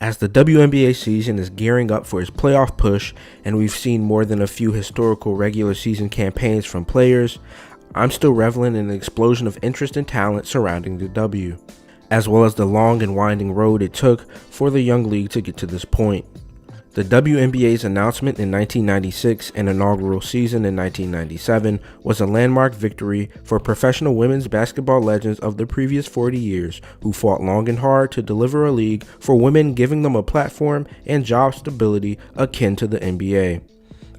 As the WNBA season is gearing up for its playoff push and we've seen more than a few historical regular season campaigns from players, I'm still reveling in the explosion of interest and talent surrounding the W, as well as the long and winding road it took for the young league to get to this point. The WNBA's announcement in 1996 and inaugural season in 1997 was a landmark victory for professional women's basketball legends of the previous 40 years who fought long and hard to deliver a league for women, giving them a platform and job stability akin to the NBA.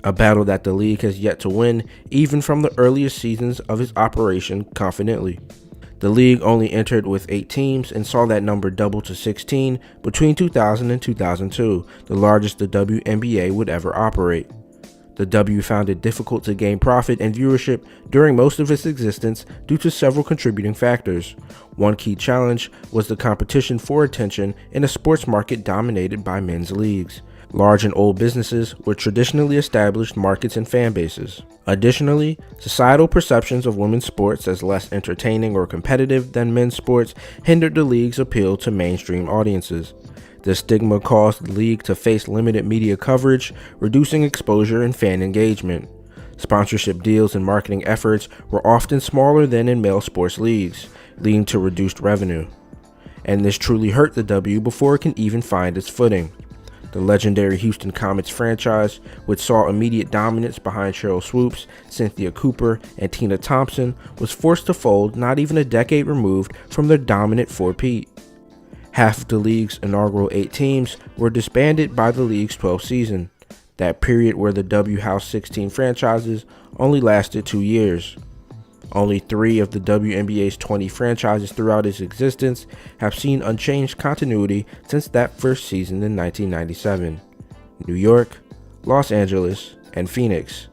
A battle that the league has yet to win, even from the earliest seasons of its operation confidently. The league only entered with 8 teams and saw that number double to 16 between 2000 and 2002, the largest the WNBA would ever operate. The W found it difficult to gain profit and viewership during most of its existence due to several contributing factors. One key challenge was the competition for attention in a sports market dominated by men's leagues. Large and old businesses with traditionally established markets and fan bases. Additionally, societal perceptions of women's sports as less entertaining or competitive than men's sports hindered the league's appeal to mainstream audiences. This stigma caused the league to face limited media coverage, reducing exposure and fan engagement. Sponsorship deals and marketing efforts were often smaller than in male sports leagues, leading to reduced revenue. And this truly hurt the W before it can even find its footing. The legendary Houston Comets franchise, which saw immediate dominance behind Sheryl Swoopes, Cynthia Cooper, and Tina Thompson, was forced to fold not even a decade removed from their dominant four-peat. Half of the league's inaugural 8 teams were disbanded by the league's 12th season. That period where the W housed 16 franchises only lasted 2 years. Only 3 of the WNBA's 20 franchises throughout its existence have seen unchanged continuity since that first season in 1997. New York, Los Angeles, and Phoenix.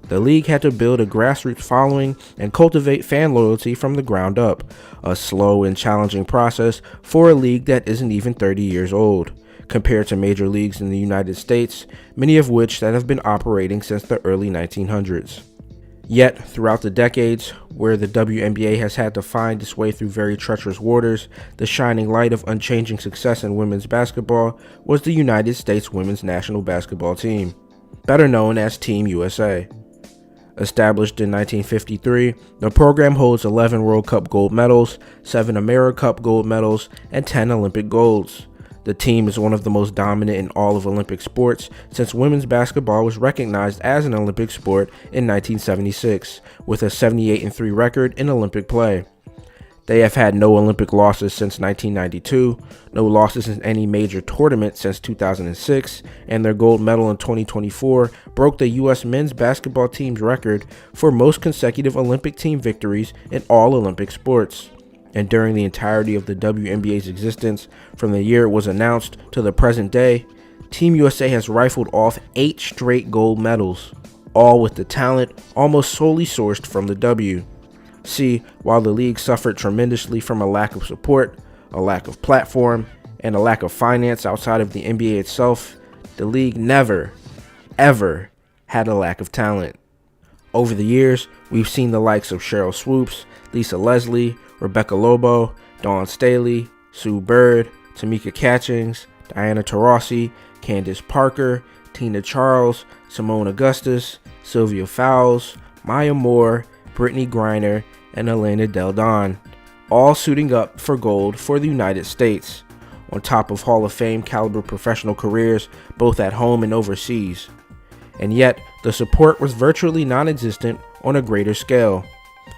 The league had to build a grassroots following and cultivate fan loyalty from the ground up, a slow and challenging process for a league that isn't even 30 years old, compared to major leagues in the United States, many of which that have been operating since the early 1900s. Yet, throughout the decades, where the WNBA has had to find its way through very treacherous waters, the shining light of unchanging success in women's basketball was the United States women's national basketball team, better known as Team USA. Established in 1953, the program holds 11 World Cup gold medals, 7 AmeriCup gold medals, and 10 Olympic golds. The team is one of the most dominant in all of Olympic sports since women's basketball was recognized as an Olympic sport in 1976, with a 78-3 record in Olympic play. They have had no Olympic losses since 1992, no losses in any major tournament since 2006, and their gold medal in 2024 broke the U.S. men's basketball team's record for most consecutive Olympic team victories in all Olympic sports. And during the entirety of the WNBA's existence, from the year it was announced to the present day, Team USA has rifled off 8 straight gold medals, all with the talent almost solely sourced from the W. See, while the league suffered tremendously from a lack of support, a lack of platform, and a lack of finance outside of the NBA itself, the league never, ever had a lack of talent. Over the years, we've seen the likes of Sheryl Swoopes, Lisa Leslie, Rebecca Lobo, Dawn Staley, Sue Bird, Tamika Catchings, Diana Taurasi, Candace Parker, Tina Charles, Simone Augustus, Sylvia Fowles, Maya Moore, Brittany Griner, and Elena Del Don, all suiting up for gold for the United States, on top of Hall of Fame caliber professional careers both at home and overseas. And yet, the support was virtually non-existent on a greater scale.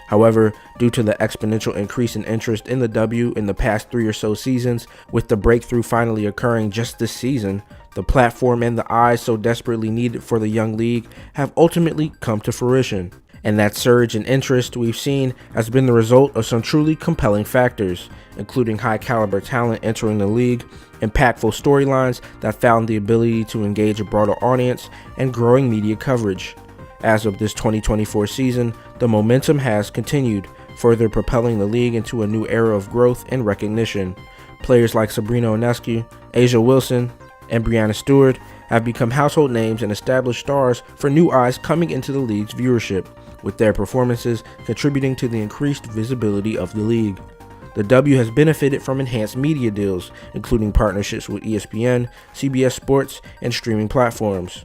However, due to the exponential increase in interest in the W in the past 3 or so seasons, with the breakthrough finally occurring just this season, the platform and the eyes so desperately needed for the young league have ultimately come to fruition. And that surge in interest we've seen has been the result of some truly compelling factors, including high caliber talent entering the league, impactful storylines that found the ability to engage a broader audience, and growing media coverage. As of this 2024 season, the momentum has continued, further propelling the league into a new era of growth and recognition. Players like Sabrina Ionescu, A'ja Wilson, and Breanna Stewart have become household names and established stars for new eyes coming into the league's viewership, with their performances contributing to the increased visibility of the league. The W has benefited from enhanced media deals, including partnerships with ESPN, CBS Sports, and streaming platforms.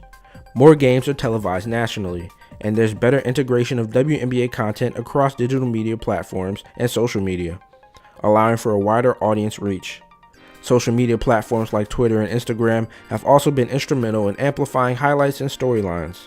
More games are televised nationally, and there's better integration of WNBA content across digital media platforms and social media, allowing for a wider audience reach. Social media platforms like Twitter and Instagram have also been instrumental in amplifying highlights and storylines.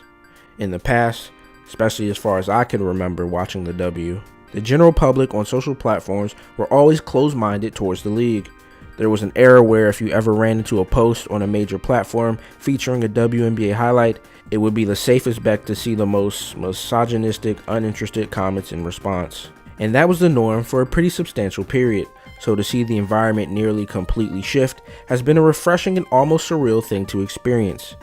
In the past, especially as far as I can remember watching the W, the general public on social platforms were always closed-minded towards the league. There was an era where if you ever ran into a post on a major platform featuring a WNBA highlight, it would be the safest bet to see the most misogynistic, uninterested comments in response. And that was the norm for a pretty substantial period. So to see the environment nearly completely shift has been a refreshing and almost surreal thing to experience.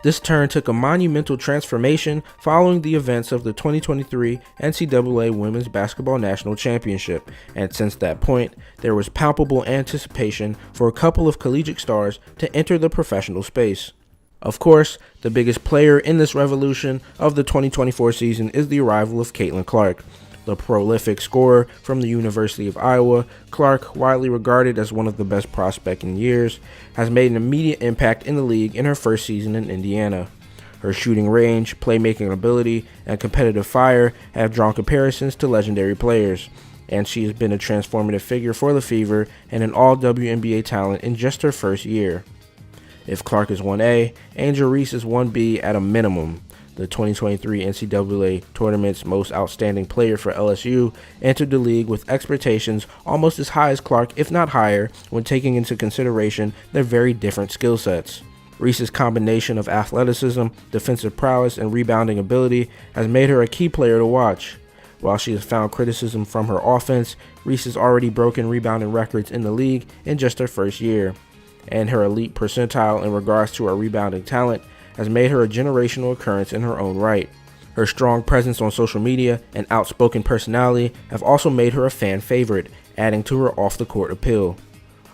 This turn took a monumental transformation following the events of the 2023 NCAA Women's Basketball National Championship, and since that point, there was palpable anticipation for a couple of collegiate stars to enter the professional space. Of course, the biggest player in this revolution of the 2024 season is the arrival of Caitlin Clark. The prolific scorer from the University of Iowa, Clark, widely regarded as one of the best prospects in years, has made an immediate impact in the league in her first season in Indiana. Her shooting range, playmaking ability, and competitive fire have drawn comparisons to legendary players, and she has been a transformative figure for the Fever and an all-WNBA talent in just her first year. If Clark is 1A, Angel Reese is 1B at a minimum. The 2023 NCAA Tournament's most outstanding player for LSU entered the league with expectations almost as high as Clark, if not higher, when taking into consideration their very different skill sets. Reese's combination of athleticism, defensive prowess, and rebounding ability has made her a key player to watch. While she has found criticism from her offense, Reese has already broken rebounding records in the league in just her first year, and her elite percentile in regards to her rebounding talent has made her a generational occurrence in her own right. Her strong presence on social media and outspoken personality have also made her a fan favorite, adding to her off-the-court appeal.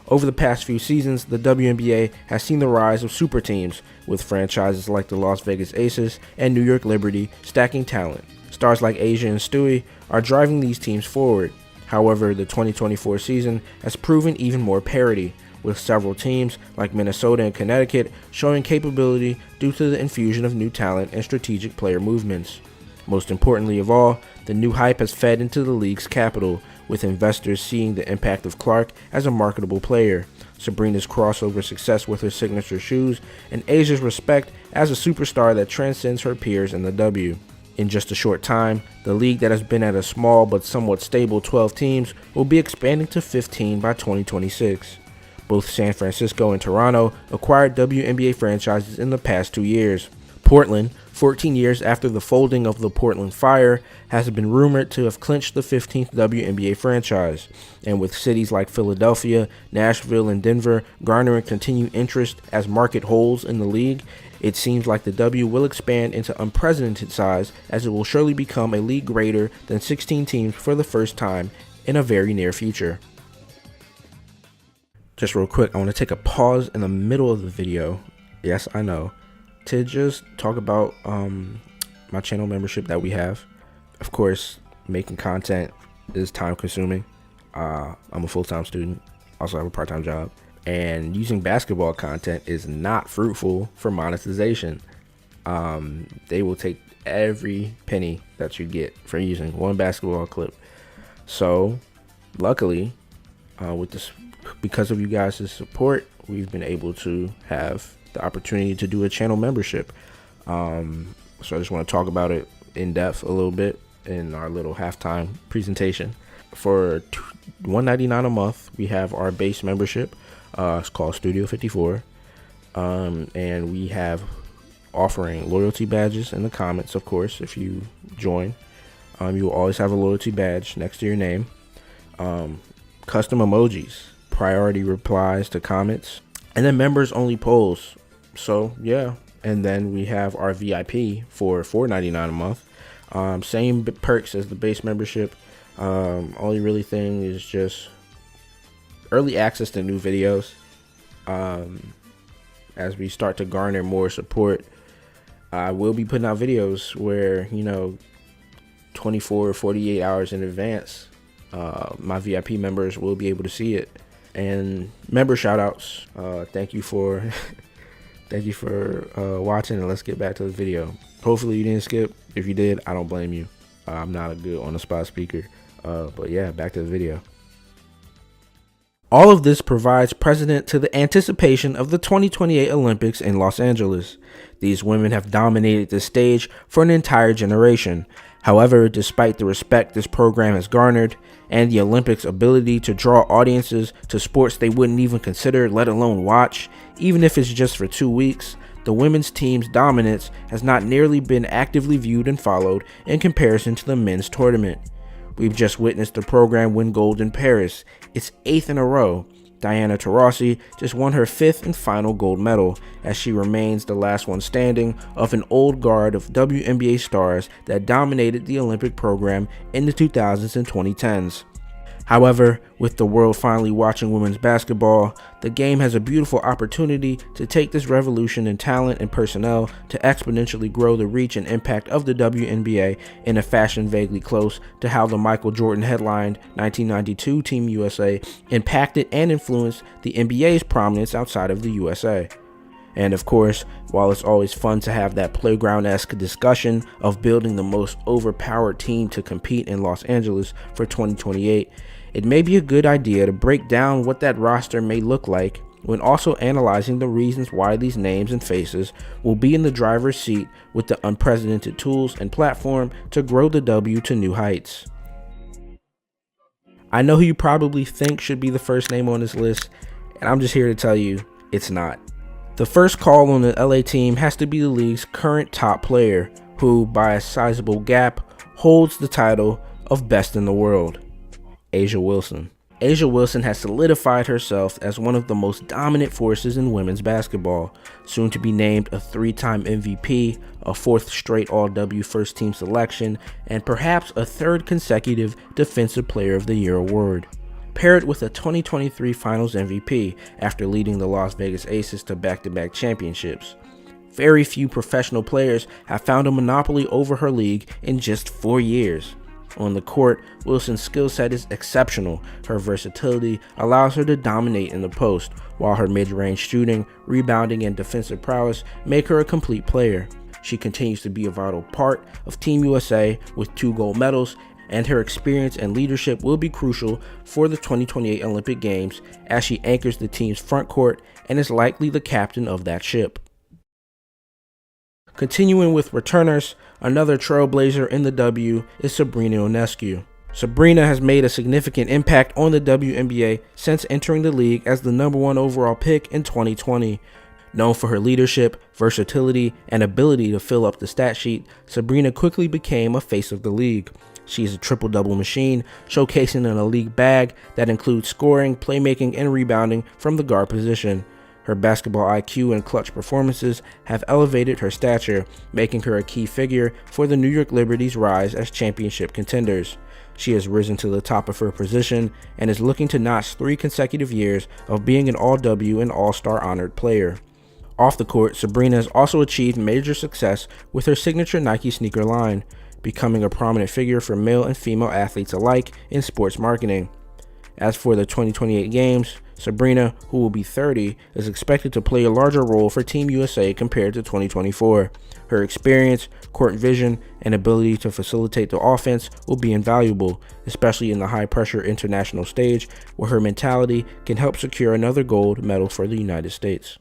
Over the past few seasons, the WNBA has seen the rise of super teams, with franchises like the Las Vegas Aces and New York Liberty stacking talent. Stars like Asia and Stewie are driving these teams forward. However, the 2024 season has proven even more parity, with several teams like Minnesota and Connecticut showing capability due to the infusion of new talent and strategic player movements. Most importantly of all, the new hype has fed into the league's capital, with investors seeing the impact of Clark as a marketable player, Sabrina's crossover success with her signature shoes, and Asia's respect as a superstar that transcends her peers in the W. In just a short time, the league that has been at a small but somewhat stable 12 teams will be expanding to 15 by 2026. Both San Francisco and Toronto acquired WNBA franchises in the past 2 years. Portland, 14 years after the folding of the Portland Fire, has been rumored to have clinched the 15th WNBA franchise, and with cities like Philadelphia, Nashville, and Denver garnering continued interest as market holes in the league, it seems like the W will expand into unprecedented size, as it will surely become a league greater than 16 teams for the first time in a very near future. Just real quick, I want to take a pause in the middle of the video, yes I know, to just talk about my channel membership that we have. Of course, making content is time consuming. I'm a full-time student, also have a part-time job, and using basketball content is not fruitful for monetization. They will take every penny that you get for using one basketball clip. So luckily, with this, because of you guys' support, we've been able to have the opportunity to do a channel membership. So I just want to talk about it in depth a little bit in our little halftime presentation. For $1.99 a month, we have our base membership. It's called Studio 54, and we have offering loyalty badges in the comments. Of course, if you join, you will always have a loyalty badge next to your name. Custom emojis, priority replies to comments, and then members only polls. So yeah, and then we have our VIP for $4.99 a month. Same perks as the base membership. Only really thing is just early access to new videos. As we start to garner more support, I will be putting out videos where, 24 or 48 hours in advance My VIP members will be able to see it. And member shout outs. Thank you for thank you for watching, and let's get back to the video. Hopefully you didn't skip. If you did, I don't blame you. I'm not a good on the spot speaker. But yeah, back to the video. All of this provides precedent to the anticipation of the 2028 Olympics in Los Angeles. These women have dominated the stage for an entire generation. However, despite the respect this program has garnered and the Olympics' ability to draw audiences to sports they wouldn't even consider, let alone watch, even if it's just for 2 weeks, the women's team's dominance has not nearly been actively viewed and followed in comparison to the men's tournament. We've just witnessed the program win gold in Paris, its 8th in a row. Diana Taurasi just won her 5th and final gold medal, as she remains the last one standing of an old guard of WNBA stars that dominated the Olympic program in the 2000s and 2010s. However, with the world finally watching women's basketball, the game has a beautiful opportunity to take this revolution in talent and personnel to exponentially grow the reach and impact of the WNBA in a fashion vaguely close to how the Michael Jordan headlined 1992 Team USA impacted and influenced the NBA's prominence outside of the USA. And of course, while it's always fun to have that playground-esque discussion of building the most overpowered team to compete in Los Angeles for 2028, it may be a good idea to break down what that roster may look like when also analyzing the reasons why these names and faces will be in the driver's seat with the unprecedented tools and platform to grow the W to new heights. I know who you probably think should be the first name on this list, and I'm just here to tell you it's not. The first call on the LA team has to be the league's current top player, who, by a sizable gap, holds the title of best in the world. A'ja Wilson. A'ja Wilson has solidified herself as one of the most dominant forces in women's basketball, soon to be named a 3-time MVP, a 4th straight All-W first team selection, and perhaps a 3rd consecutive Defensive Player of the Year award. Pair it with a 2023 Finals MVP after leading the Las Vegas Aces to back-to-back championships. Very few professional players have found a monopoly over her league in just 4 years. On the court, Wilson's skill set is exceptional. Her versatility allows her to dominate in the post, while her mid-range shooting, rebounding, and defensive prowess make her a complete player. She continues to be a vital part of Team USA with 2 gold medals, and her experience and leadership will be crucial for the 2028 Olympic Games as she anchors the team's front court and is likely the captain of that ship. Continuing with returners, another trailblazer in the W is Sabrina Ionescu. Sabrina has made a significant impact on the WNBA since entering the league as the #1 overall pick in 2020. Known for her leadership, versatility, and ability to fill up the stat sheet, Sabrina quickly became a face of the league. She is a triple-double machine, showcasing an elite bag that includes scoring, playmaking, and rebounding from the guard position. Her basketball IQ and clutch performances have elevated her stature, making her a key figure for the New York Liberty's rise as championship contenders. She has risen to the top of her position and is looking to notch 3 consecutive years of being an All-W and All-Star honored player. Off the court, Sabrina has also achieved major success with her signature Nike sneaker line, becoming a prominent figure for male and female athletes alike in sports marketing. As for the 2028 games, Sabrina, who will be 30, is expected to play a larger role for Team USA compared to 2024. Her experience, court vision, and ability to facilitate the offense will be invaluable, especially in the high-pressure international stage where her mentality can help secure another gold medal for the United States.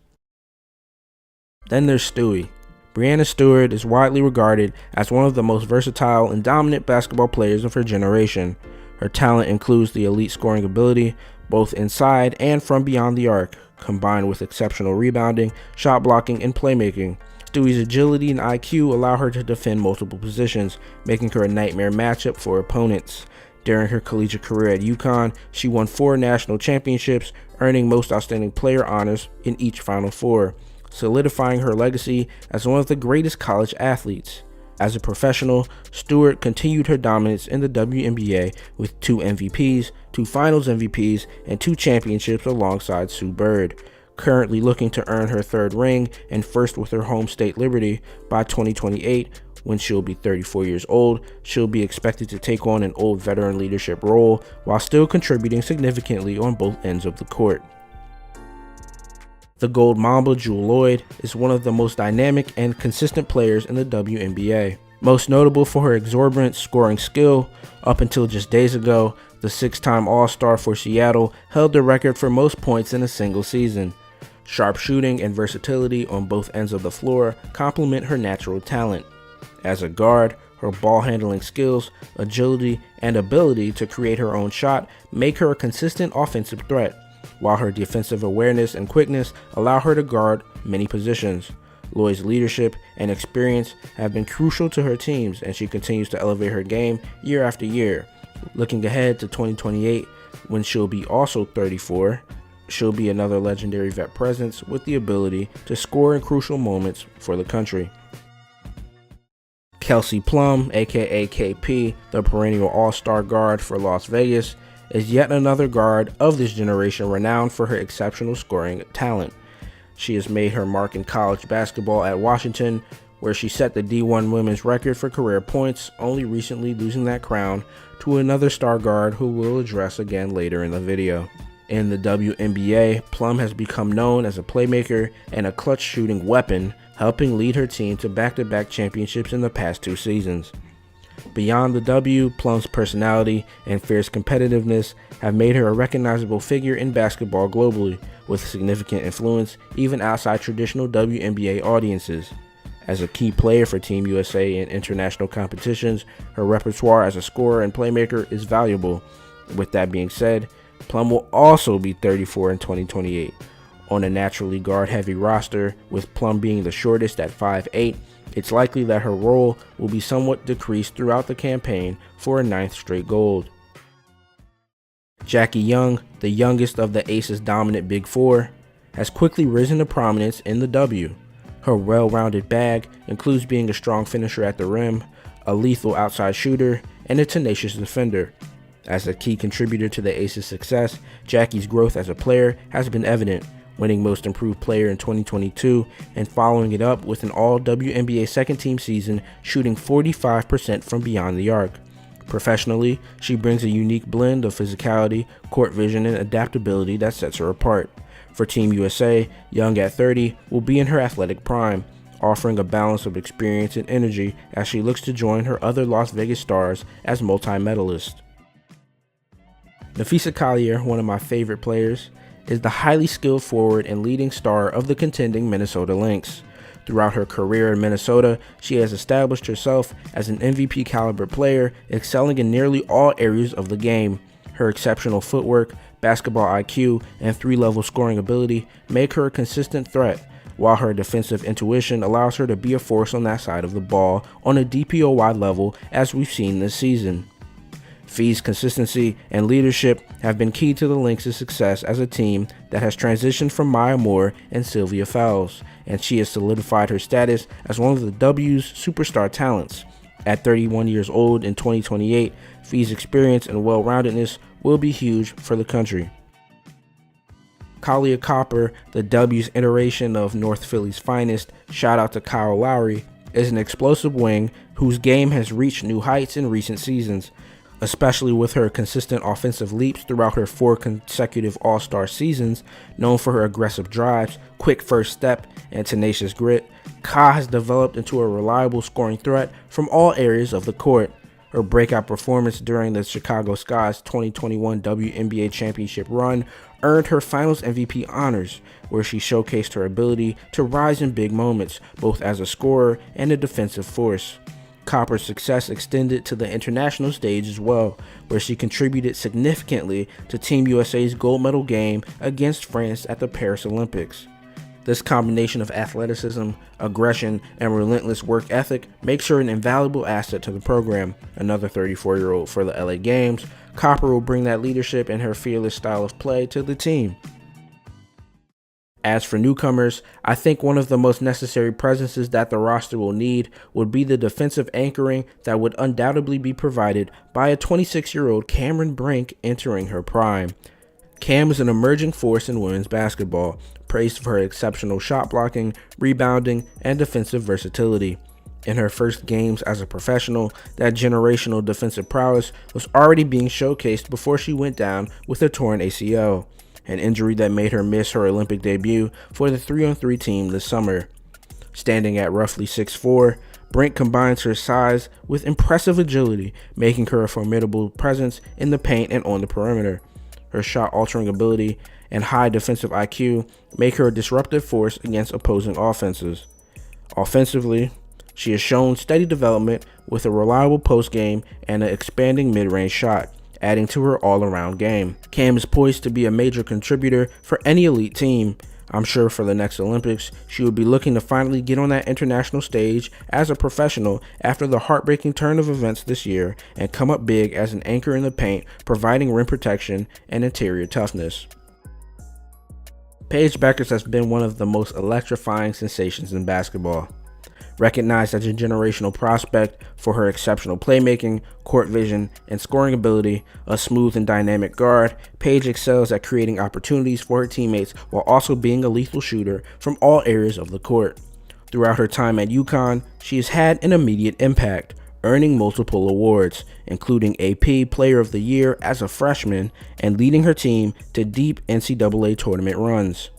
Then there's Stewie. Breanna Stewart is widely regarded as one of the most versatile and dominant basketball players of her generation. Her talent includes the elite scoring ability, both inside and from beyond the arc, combined with exceptional rebounding, shot blocking, and playmaking. Stewie's agility and IQ allow her to defend multiple positions, making her a nightmare matchup for opponents. During her collegiate career at UConn, she won 4 national championships, earning Most Outstanding Player honors in each Final Four, solidifying her legacy as one of the greatest college athletes. As a professional, Stewart continued her dominance in the WNBA with 2 MVPs, 2 Finals MVPs, and 2 championships alongside Sue Bird. Currently looking to earn her 3rd ring and first with her home state Liberty by 2028, When she'll be 34 years old, she'll be expected to take on an old veteran leadership role while still contributing significantly on both ends of the court. The Gold Mamba, Jewell Loyd, is one of the most dynamic and consistent players in the WNBA. Most notable for her exorbitant scoring skill, up until just days ago, the 6-time All-Star for Seattle held the record for most points in a single season. Sharp shooting and versatility on both ends of the floor complement her natural talent. As a guard, her ball handling skills, agility, and ability to create her own shot make her a consistent offensive threat, while her defensive awareness and quickness allow her to guard many positions. Loyd's leadership and experience have been crucial to her teams, and she continues to elevate her game year after year. Looking ahead to 2028, when she'll be also 34, she'll be another legendary vet presence with the ability to score in crucial moments for the country. Kelsey Plum, aka KP, the perennial all-star guard for Las Vegas, is yet another guard of this generation renowned for her exceptional scoring talent. She has made her mark in college basketball at Washington, where she set the D1 women's record for career points, only recently losing that crown to another star guard who we'll address again later in the video. In the WNBA, Plum has become known as a playmaker and a clutch shooting weapon, helping lead her team to back-to-back championships in the past 2 seasons. Beyond the W, Plum's personality and fierce competitiveness have made her a recognizable figure in basketball globally, with significant influence even outside traditional WNBA audiences. As a key player for Team USA in international competitions, her repertoire as a scorer and playmaker is valuable. With that being said, Plum will also be 34 in 2028. On a naturally guard-heavy roster, with Plum being the shortest at 5'8", it's likely that her role will be somewhat decreased throughout the campaign for a 9th straight gold. Jackie Young, the youngest of the Aces' dominant Big Four, has quickly risen to prominence in the W. Her well-rounded bag includes being a strong finisher at the rim, a lethal outside shooter, and a tenacious defender. As a key contributor to the Aces' success, Jackie's growth as a player has been evident, winning Most Improved Player in 2022 and following it up with an All-WNBA second-team season, shooting 45% from beyond the arc. Professionally, she brings a unique blend of physicality, court vision, and adaptability that sets her apart. For Team USA, Young at 30 will be in her athletic prime, offering a balance of experience and energy as she looks to join her other Las Vegas stars as multi-medalists. Napheesa Collier, one of my favorite players, is the highly skilled forward and leading star of the contending Minnesota Lynx. Throughout her career in Minnesota, she has established herself as an MVP caliber player, excelling in nearly all areas of the game. Her exceptional footwork, basketball IQ, and 3-level scoring ability make her a consistent threat, while her defensive intuition allows her to be a force on that side of the ball on a DPOY level, as we've seen this season. Fee's consistency and leadership have been key to the Lynx' success as a team that has transitioned from Maya Moore and Sylvia Fowles, and she has solidified her status as one of the W's superstar talents. At 31 years old in 2028, Fee's experience and well-roundedness will be huge for the country. Kahleah Copper, the W's iteration of North Philly's finest, shout out to Kyle Lowry, is an explosive wing whose game has reached new heights in recent seasons, especially with her consistent offensive leaps throughout her 4 consecutive All-Star seasons. Known for her aggressive drives, quick first step, and tenacious grit, Ka has developed into a reliable scoring threat from all areas of the court. Her breakout performance during the Chicago Sky's 2021 WNBA championship run earned her Finals MVP honors, where she showcased her ability to rise in big moments, both as a scorer and a defensive force. Copper's success extended to the international stage as well, where she contributed significantly to Team USA's gold medal game against France at the Paris Olympics. This combination of athleticism, aggression, and relentless work ethic makes her an invaluable asset to the program. Another 34-year-old for the LA Games, Copper will bring that leadership and her fearless style of play to the team. As for newcomers, I think one of the most necessary presences that the roster will need would be the defensive anchoring that would undoubtedly be provided by a 26-year-old Cameron Brink entering her prime. Cam is an emerging force in women's basketball, praised for her exceptional shot blocking, rebounding, and defensive versatility. In her first games as a professional, that generational defensive prowess was already being showcased before she went down with a torn ACL, an injury that made her miss her Olympic debut for the 3-on-3 team this summer. Standing at roughly 6'4", Brink combines her size with impressive agility, making her a formidable presence in the paint and on the perimeter. Her shot-altering ability and high defensive IQ make her a disruptive force against opposing offenses. Offensively, she has shown steady development with a reliable post game and an expanding mid-range shot, adding to her all-around game. Cam is poised to be a major contributor for any elite team. I'm sure for the next Olympics, she will be looking to finally get on that international stage as a professional after the heartbreaking turn of events this year and come up big as an anchor in the paint, providing rim protection and interior toughness. Paige Bueckers has been one of the most electrifying sensations in basketball. Recognized as a generational prospect for her exceptional playmaking, court vision, and scoring ability, a smooth and dynamic guard, Paige excels at creating opportunities for her teammates while also being a lethal shooter from all areas of the court. Throughout her time at UConn, she has had an immediate impact, earning multiple awards, including AP Player of the Year as a freshman and leading her team to deep NCAA tournament runs.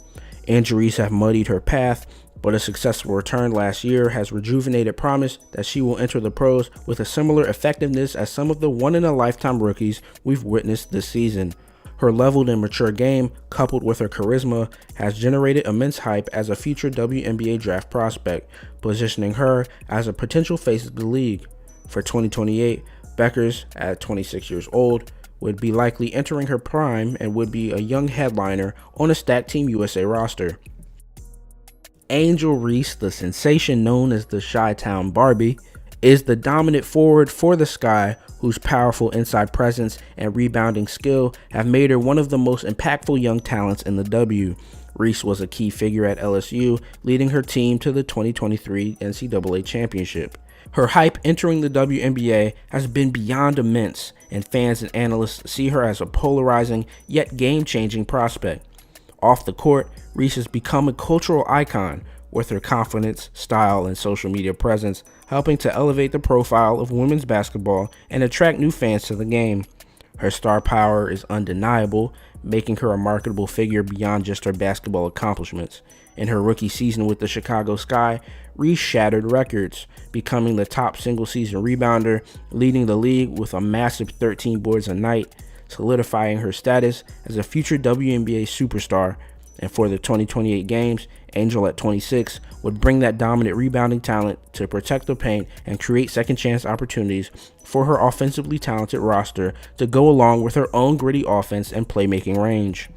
Injuries have muddied her path, but a successful return last year has rejuvenated promise that she will enter the pros with a similar effectiveness as some of the one-in-a-lifetime rookies we've witnessed this season. Her leveled and mature game, coupled with her charisma, has generated immense hype as a future WNBA draft prospect, positioning her as a potential face of the league. For 2028, Bueckers, at 26 years old, would be likely entering her prime and would be a young headliner on a stacked Team USA roster. Angel Reese, the sensation known as the Chi-Town Barbie, is the dominant forward for the Sky, whose powerful inside presence and rebounding skill have made her one of the most impactful young talents in the W. Reese was a key figure at LSU, leading her team to the 2023 NCAA championship. Her hype entering the WNBA has been beyond immense, and fans and analysts see her as a polarizing yet game-changing prospect. Off the court, Reese has become a cultural icon, with her confidence, style, and social media presence helping to elevate the profile of women's basketball and attract new fans to the game. Her star power is undeniable, making her a marketable figure beyond just her basketball accomplishments. In her rookie season with the Chicago Sky, Reese shattered records, becoming the top single-season rebounder, leading the league with a massive 13 boards a night, solidifying her status as a future WNBA superstar. And for the 2028 games, Angel at 26 would bring that dominant rebounding talent to protect the paint and create second chance opportunities for her offensively talented roster to go along with her own gritty offense and playmaking range.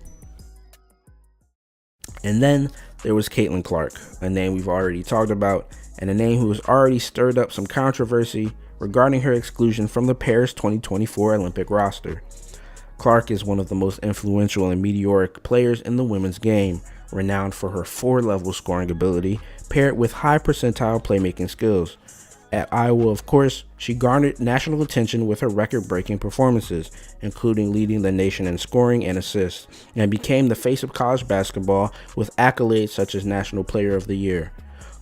And then there was Caitlin Clark, a name we've already talked about, and a name who has already stirred up some controversy regarding her exclusion from the Paris 2024 Olympic roster. Clark is one of the most influential and meteoric players in the women's game, renowned for her four-level scoring ability paired with high percentile playmaking skills. At Iowa, of course, she garnered national attention with her record-breaking performances, including leading the nation in scoring and assists, and became the face of college basketball with accolades such as National Player of the Year.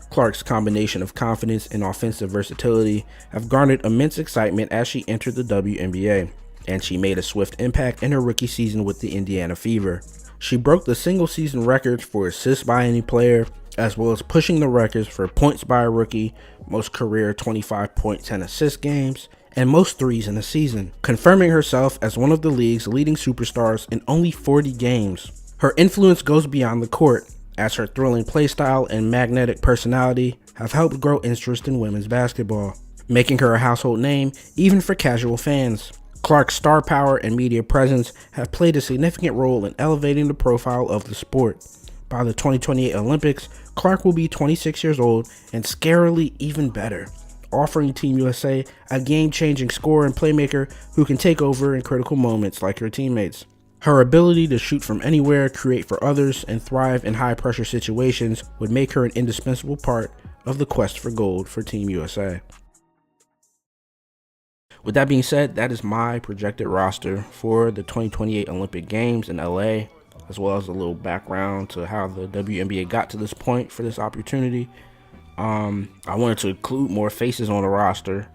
Clark's combination of confidence and offensive versatility have garnered immense excitement as she entered the WNBA, and she made a swift impact in her rookie season with the Indiana Fever. She broke the single-season records for assists by any player, as well as pushing the records for points by a rookie, most career 25-point 10-assist games, and most threes in a season, confirming herself as one of the league's leading superstars in only 40 games. Her influence goes beyond the court, as her thrilling playstyle and magnetic personality have helped grow interest in women's basketball, making her a household name even for casual fans. Clark's star power and media presence have played a significant role in elevating the profile of the sport. By the 2028 Olympics, Clark will be 26 years old and scarily even better, offering Team USA a game-changing scorer and playmaker who can take over in critical moments like her teammates. Her ability to shoot from anywhere, create for others, and thrive in high-pressure situations would make her an indispensable part of the quest for gold for Team USA. With that being said, that is my projected roster for the 2028 Olympic Games in LA, as well as a little background to how the WNBA got to this point for this opportunity. I wanted to include more faces on the roster,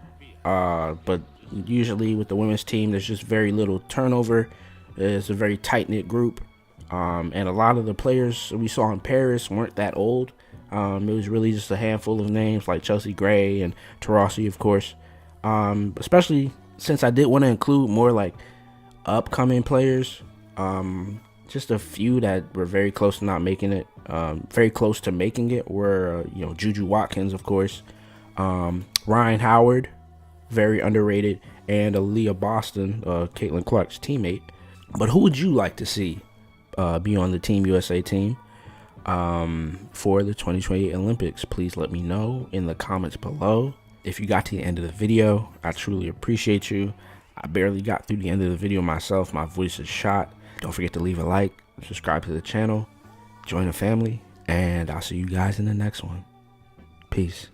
but usually with the women's team, there's just very little turnover. It's a very tight-knit group, and a lot of the players we saw in Paris weren't that old. It was really just a handful of names like Chelsea Gray and Taurasi, of course. Especially since I did want to include more like upcoming players. Just a few that were very close to not making it. Very close to making it were, Juju Watkins, of course. Ryan Howard, very underrated. And Aaliyah Boston, Caitlin Clark's teammate. But who would you like to see be on the Team USA team for the 2028 Olympics? Please let me know in the comments below. If you got to the end of the video, I truly appreciate you. I barely got through the end of the video myself. My voice is shot. Don't forget to leave a like, subscribe to the channel, join the family, and I'll see you guys in the next one. Peace.